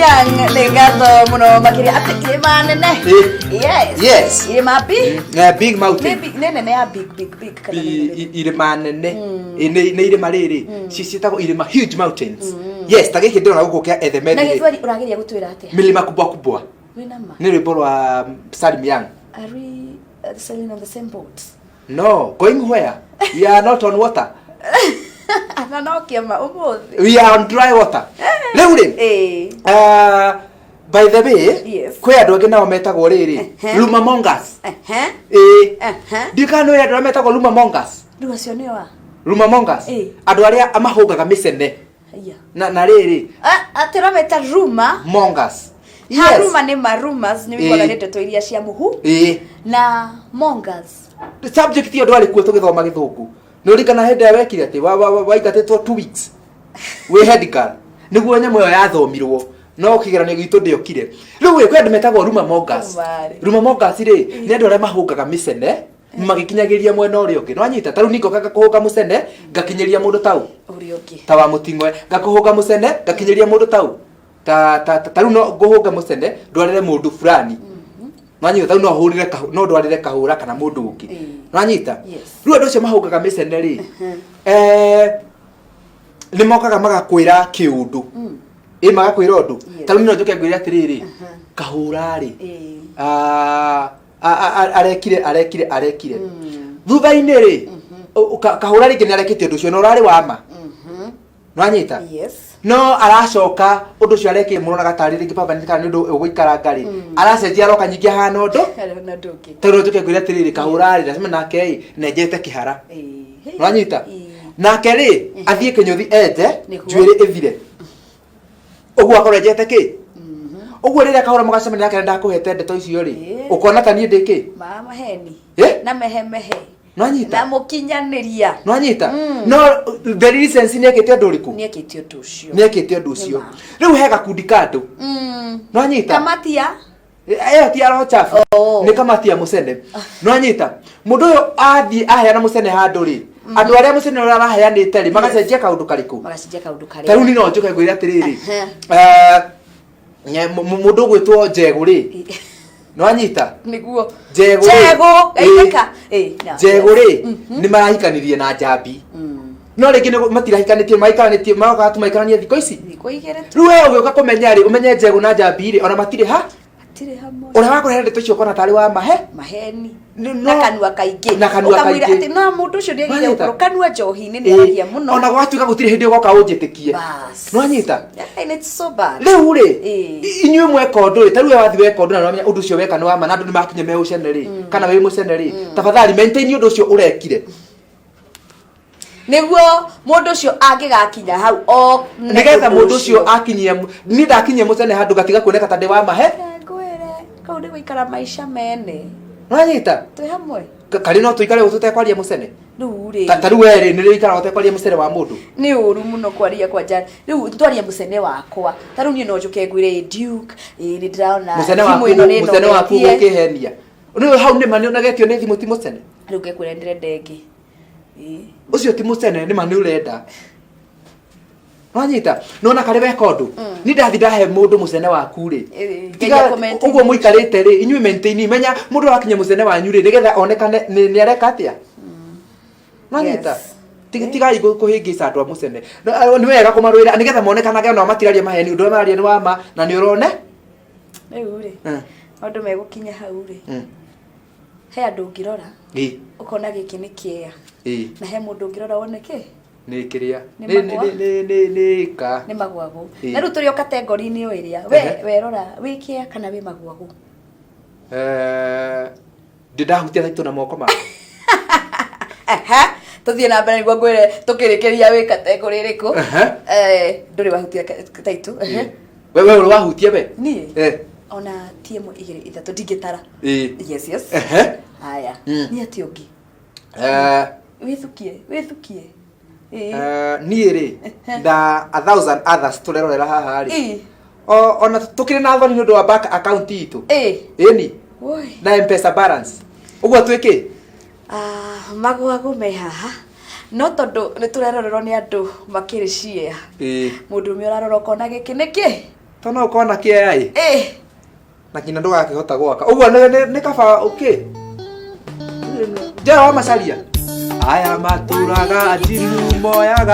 Yang legato muno makiri ati irima nene. Yes. Irima big. Big mountain. Nene big. Irima nene. Ine irima riri. Cicitagwo irima huge mountains. Yes, tagiki ndona guko kia Ethemedi. Na githwari urageria gutwira atia? Milima kubwa. Wina ma. Ni rwimbo rwa Salim Young. Are we sailing on the same boat? No, going where? We are not on water. We are on dry water. By the way, yes. Kwe andu angi nao metagwo riri Lumamongas. Ndikano ya andu metagwo Lumamongas. Ndu acio ni wa Lumamongas. Andu aria amahungaga micene. Na riri. Atira meta Ruma Mongas. Yes. Ruma ni marumas ni wikona ndeto iria cia muhu. Na Mongas. The subject yo ndwari kuo tugithoma githungu. Nurikana hende wekire ati waigatetwo 2 weeks. We headcard. Niguo nyamo yo yathomirwo. No kigeranio gitu ndiokire. Riu we kwendu metagwo Ruma Mongas. Ruma Mongas ri ni andu aria mahungaga micene magikinyagiria mwena uri ungi. No anyita taru niko kuhunga mucene ngakinyeria mundu tau. Uri ungi. Ta wa mutingwe ngakuhunga mucene ngakinyeria mundu tau. Taru no guhunga mucene ndwarire mundu fulani. Nanyita tau no hurire no ndwarire kahura kana mundu ungi. Nanyita. Riu andu cio mahungaga micene ri. Ni mokaga magakwira kiundu. Magakwira undu. Taru no njoke ngwira atiriri. Kahura ri. Arekire. Thutha-ini ri. Kahura ri ngene arekite undu cio no urari wama. Nanyita. Yes. No aracoka undu cio arekire muno na gatari ringi papa ni kana ndu ugwikaranga ri. Aracenjia roka nyingi hana undu. Taru njoke ngwira atiriri kahura ri nasema nake nenjete kihara. Nanyita. Nake ri athie kinyuthi eje njuiri ithire. Ogwo akorejete ki? Ogwo rira kahura mugacemania nake ndakuhete ndeto icio ri. Ukona tani ndiki? Mama heni. Na mehemehe. Nanyita. Na mukinyaniria. Nanyita. No the reasons ni ekete undu riku. Ni ekete undu ucio. Ni ekete undu ucio. Riu hega kundi kandu. Nanyita. Kamatia. Ti aro chafu. Ni kamatia mucene. Nanyita. Mundu uyo athie aheana mucene handu ri. Andu aria mucene araheanite ri magacenjia kaundu kariku. Magacenjia kaundu kariku. Taru ni no njoke ngwira atiriri. Mundu gwitwo Njegu ri. Nanyita. Niguo. Njegu. Gaiteka. Njegu ri ni marahikanirie na Njambi. No ringi ni matirahikanitie maikaranitie maoka tumaikaranie thiko ici. Thiko igere. Riu wewe ugoka kumenya ri umenye Njegu na Njambi ri ona matire ha. Matire hamwe. Ora wakorera ndeto icio kona tari wa maheni. Na kanua kaingi. Ukamwira ati no mundu ucio ndiagire ukoro kanua njohi-ini ni aria muno. Ona gwatuika gutire hindi ugoka unjitikie. Bas. No anyita. And it's so bad. Riu ri inyue mweka undu ri taru we wathi weka undu na nomenya undu ucio weka ni wa ma na andu ni makinye me ucene ri kana we mucene ri tafadhali maintain undu ucio urekire. Niguo mundu ucio angigakinya hau o nigetha mundu ucio akinyie ni ndakinyie mucene handu gatiga kuoneka tande wa mahe. Kau ni guikara maisha mene. Nanyita. Twi hamwe. Kari no tuikare tutekwaria mucene. Riu ri. Taru we ri ni rikara utekwaria mucene wa mundu. Ni uru muno kwaria kwa jana. Riu twaria mucene wakwa. Taru ni no njuke ngwire Duke. Ni ndiraona. Mucene waku gukihenia. Riu hau ni mani onagetio ni thimu ti mucene. Riu ngekwira ndirende ngi. Ucio ti mucene ni mani urenda. Nanyita. Nona kare weka undu. Ni ndathi ndahe mundu mucene waku ri. Uguo muikarite ri inyue maintain menya mundu wakinye mucene wanyu ri nigetha onekane ni areka atia. Nanyita. Tigai kuhingica andu a mucene. Ni wega kumarwira nigetha monekanage no matiraria maheni undu mararia ni wa ma na ni urone. Riu ri. Andu megukinya hau ri. He andu ngirora. Ukona giki ni kiea. Na he mundu ngirora wone ki? Ni kiria. Ni ka. Ni magwagu. Na riu turi o category ni o iria. We rora wikia kana we magwagu. Ndidahutia thaitu na moko ma. Tuthie na mbere niguo ngwire tukirikiria we category iriku. Nduri wahutia thaitu. We uri wahutia we? Ni. Ona tiemu igiri ithatu ndingitara. Yes. Haya. Ni ati ungi. Withukie. Niĩ rĩ nda 1000 others turerorera haha rĩ ona tukire na thoni nĩ ũndũ wa bank account itu ĩni na M-Pesa balance ũguo twĩke magwagu me haha no tondu ni turerorerwo ni andu makiri share mundu mi urarora kona giki niki Tono ukona kia ai. Na kina ndugakihota gwaka. Uguo ni kaba okay. Jao macaria. Aya maturaga njiru moyaga